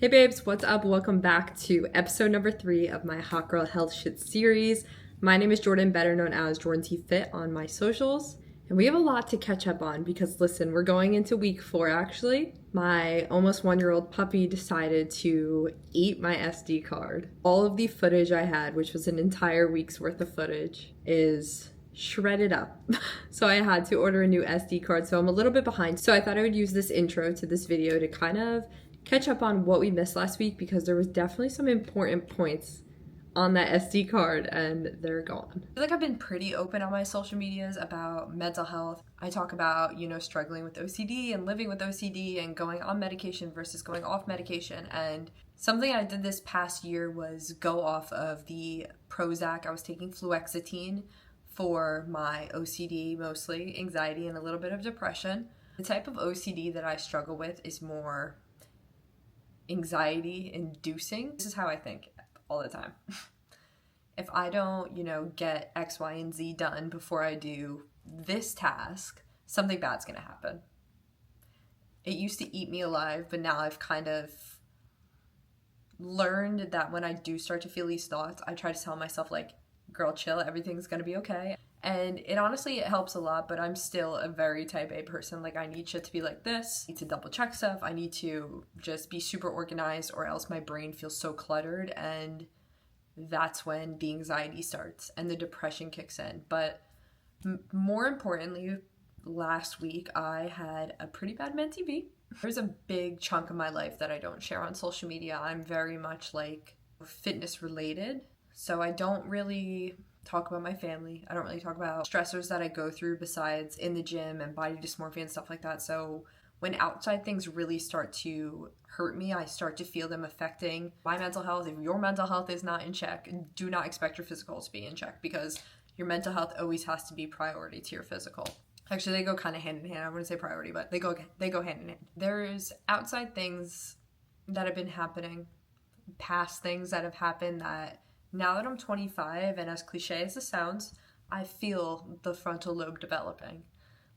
Hey babes, what's up? Welcome back to episode number 3 of my Hot Girl Health Shit series. My name is Jordan, better known as Jordan T Fit on my socials. And we have a lot to catch up on because listen, we're going into week 4 actually. My almost 1-year-old puppy decided to eat my SD card. All of the footage I had, which was an entire week's worth of footage, is shredded up. So I had to order a new SD card, so I'm a little bit behind. So I thought I would use this intro to this video to kind of catch up on what we missed last week because there was definitely some important points on that SD card and they're gone. I feel like I've been pretty open on my social medias about mental health. I talk about, struggling with OCD and living with OCD and going on medication versus going off medication. And something I did this past year was go off of the Prozac. I was taking fluoxetine for my OCD, mostly anxiety and a little bit of depression. The type of OCD that I struggle with is more anxiety inducing. This is how I think all the time. If I don't, get X, Y, and Z done before I do this task, something bad's gonna happen. It used to eat me alive, but now I've kind of learned that when I do start to feel these thoughts, I try to tell myself like, girl, chill, everything's gonna be okay. And it helps a lot, but I'm still a very type A person. Like, I need shit to be like this. I need to double check stuff. I need to just be super organized or else my brain feels so cluttered. And that's when the anxiety starts and the depression kicks in. But more importantly, last week I had a pretty bad mentee B. There's a big chunk of my life that I don't share on social media. I'm very much like fitness related. So I don't really talk about my family. I don't really talk about stressors that I go through besides in the gym and body dysmorphia and stuff like that. So when outside things really start to hurt me, I start to feel them affecting my mental health. If your mental health is not in check, do not expect your physical to be in check because your mental health always has to be priority to your physical. Actually, they go kind of hand in hand. I wouldn't say priority, but they go hand in hand. There's outside things that have been happening, past things that have happened that now that I'm 25, and as cliche as it sounds, I feel the frontal lobe developing.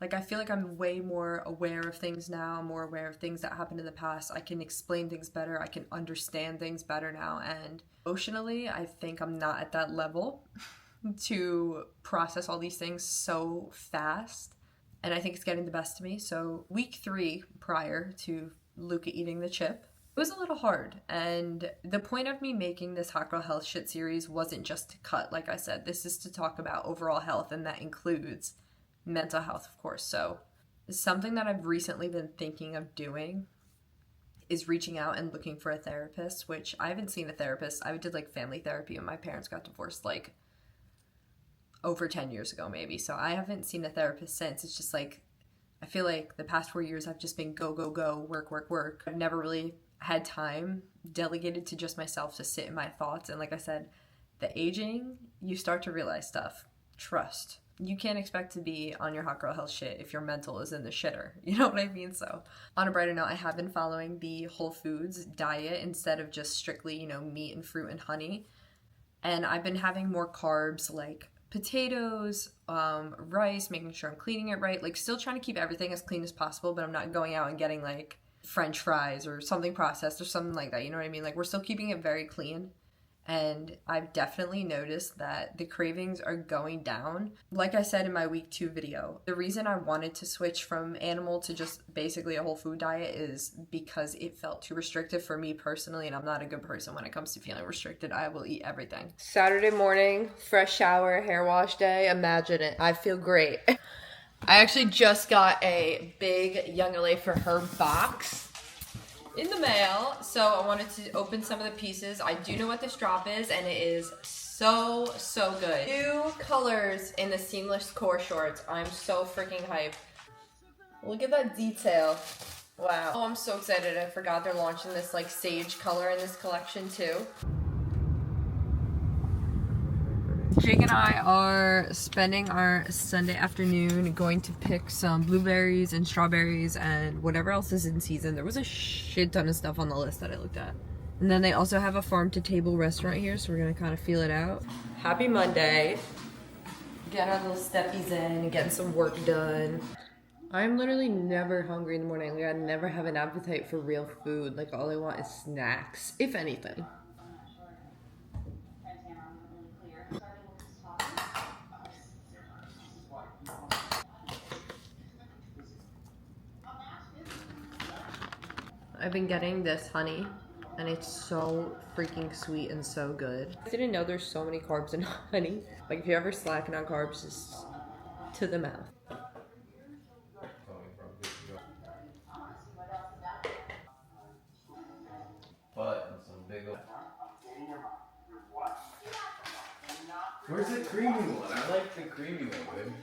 Like, I feel like I'm way more aware of things now. I'm more aware of things that happened in the past. I can explain things better. I can understand things better now. And emotionally, I think I'm not at that level to process all these things so fast. And I think it's getting the best of me. So week 3 prior to Luca eating the chip, it was a little hard, and the point of me making this Hot Girl Health Shit series wasn't just to cut, like I said. This is to talk about overall health, and that includes mental health, of course. So something that I've recently been thinking of doing is reaching out and looking for a therapist, which I haven't seen a therapist. I did like family therapy when my parents got divorced like over 10 years ago maybe, so I haven't seen a therapist since. It's just like, I feel like the past 4 years I've just been go, go, go, work, work, work. I've never really had time delegated to just myself to sit in my thoughts. And like I said, the aging, you start to realize stuff. Trust. You can't expect to be on your hot girl health shit if your mental is in the shitter. You know what I mean? So on a brighter note, I have been following the whole foods diet instead of just strictly, meat and fruit and honey. And I've been having more carbs like potatoes, rice, making sure I'm cleaning it right. Like, still trying to keep everything as clean as possible, but I'm not going out and getting like French fries or something processed or something like that. You know what I mean? Like, we're still keeping it very clean. And I've definitely noticed that the cravings are going down. Like I said in my week 2 video, the reason I wanted to switch from animal to just basically a whole food diet is because it felt too restrictive for me personally, and I'm not a good person when it comes to feeling restricted. I will eat everything. Saturday morning, fresh shower, hair wash day. Imagine it. I feel great. I actually just got a big Young LA for Her box in the mail, so I wanted to open some of the pieces. I do know what this drop is, and it is so good. New colors in the seamless core shorts. I'm so freaking hyped. Look at that detail. Wow. Oh, I'm so excited. I forgot they're launching this like sage color in this collection too. Jake and I are spending our Sunday afternoon going to pick some blueberries and strawberries and whatever else is in season. There was a shit ton of stuff on the list that I looked at. And then they also have a farm-to-table restaurant here, so we're going to kind of feel it out. Happy Monday. Get our little steppies in and getting some work done. I'm literally never hungry in the morning. Like, I never have an appetite for real food. Like, all I want is snacks, if anything. I've been getting this honey, and it's so freaking sweet and so good. I didn't know there's so many carbs in honey. Like, if you're ever slacking on carbs, just to the mouth. But some big old. Where's the creamy one? I like the creamy one, babe.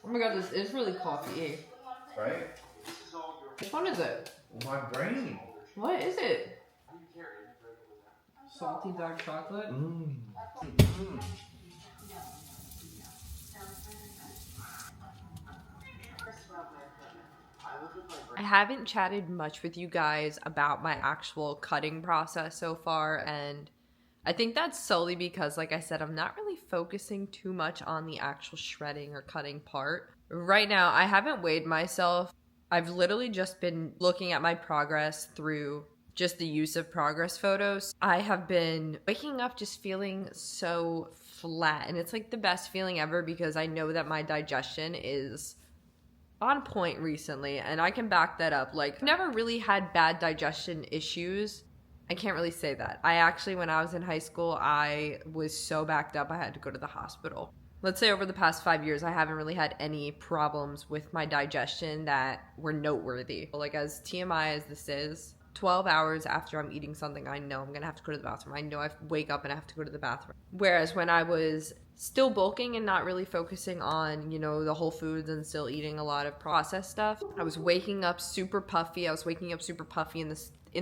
Oh my god, this is really coffee-y. Right? Which one is it? My brain. What is it? Salty dark chocolate? I haven't chatted much with you guys about my actual cutting process so far, and I think that's solely because, like I said, I'm not really focusing too much on the actual shredding or cutting part. Right now, I haven't weighed myself. I've literally just been looking at my progress through just the use of progress photos. I have been waking up just feeling so flat, and it's like the best feeling ever because I know that my digestion is on point recently, and I can back that up. Like, I've never really had bad digestion issues. I can't really say that. I actually, when I was in high school, I was so backed up I had to go to the hospital. Let's say over the past 5 years, I haven't really had any problems with my digestion that were noteworthy. Like, as TMI as this is, 12 hours after I'm eating something, I know I'm gonna have to go to the bathroom. I know I wake up and I have to go to the bathroom. Whereas when I was still bulking and not really focusing on, you know, the whole foods and still eating a lot of processed stuff, I was waking up super puffy. I was waking up super puffy in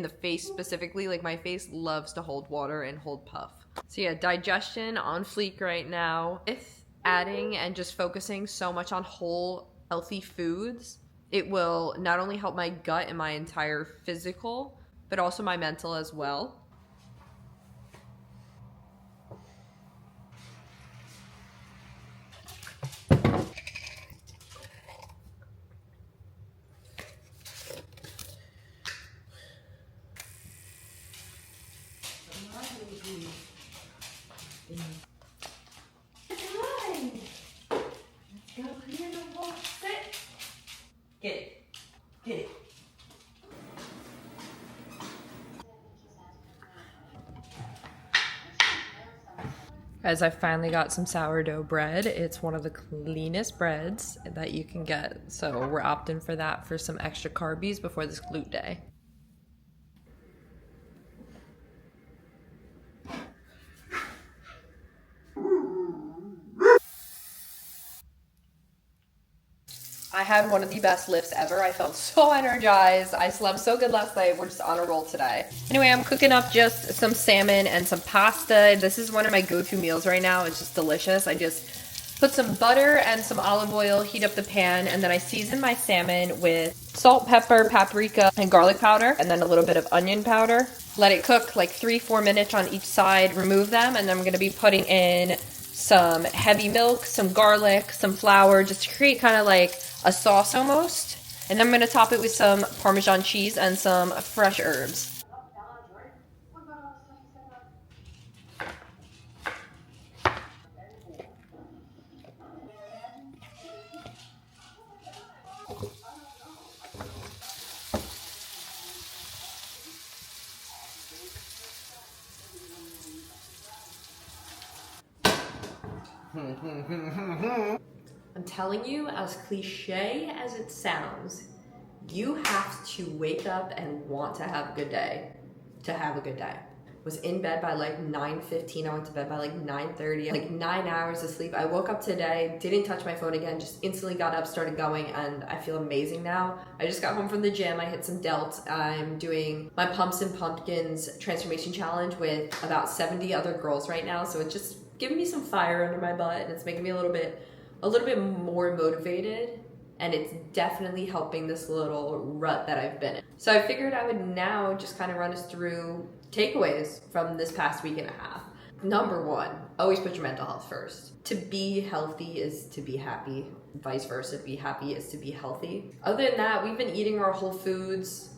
the face specifically. Like, my face loves to hold water and hold puff. So yeah, digestion on fleek right now. With adding and just focusing so much on whole healthy foods, it will not only help my gut and my entire physical, but also my mental as well. Get it. Get it. Guys, I finally got some sourdough bread. It's one of the cleanest breads that you can get. So we're opting for that for some extra carbies before this glute day. I had one of the best lifts ever. I felt so energized. I slept so good last night. We're just on a roll today. Anyway, I'm cooking up just some salmon and some pasta. This is one of my go-to meals right now. It's just delicious. I just put some butter and some olive oil, heat up the pan, and then I season my salmon with salt, pepper, paprika, and garlic powder, and then a little bit of onion powder. Let it cook like 3-4 minutes on each side, remove them, and then I'm gonna be putting in some heavy milk, some garlic, some flour, just to create kind of like a sauce almost. And then I'm gonna top it with some Parmesan cheese and some fresh herbs. I'm telling you, as cliche as it sounds, you have to wake up and want to have a good day to have a good day. Was in bed by like 9:15. I went to bed by like 9:30. Like 9 hours of sleep. I woke up today, didn't touch my phone again, just instantly got up, started going, and I feel amazing now. I just got home from the gym. I hit some delts. I'm doing my Pumps and Pumpkins transformation challenge with about 70 other girls right now. So it's just giving me some fire under my butt, and it's making me a little bit more motivated. And it's definitely helping this little rut that I've been in. So I figured I would now just kind of run us through takeaways from this past week and a half. Number one, always put your mental health first. To be healthy is to be happy. Vice versa, be happy is to be healthy. Other than that, we've been eating our whole foods,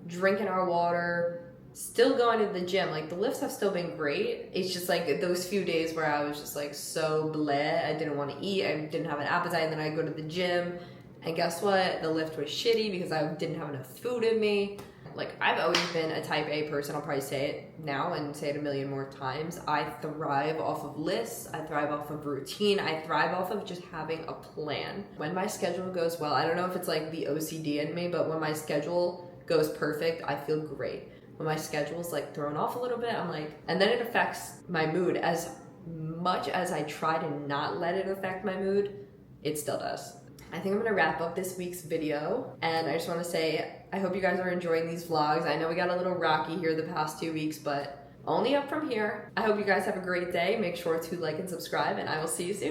drinking our water, still going to the gym. Like, the lifts have still been great. It's just like those few days where I was just like so bleh. I didn't want to eat. I didn't have an appetite. And then I go to the gym. And guess what? The lift was shitty because I didn't have enough food in me. Like, I've always been a type A person. I'll probably say it now and say it a million more times. I thrive off of lists. I thrive off of routine. I thrive off of just having a plan. When my schedule goes well, I don't know if it's like the OCD in me, but when my schedule goes perfect, I feel great. When my schedule's like thrown off a little bit, I'm like, and then it affects my mood. As much as I try to not let it affect my mood, it still does. I think I'm gonna wrap up this week's video, and I just wanna say, I hope you guys are enjoying these vlogs. I know we got a little rocky here the past 2 weeks, but only up from here. I hope you guys have a great day. Make sure to like and subscribe, and I will see you soon.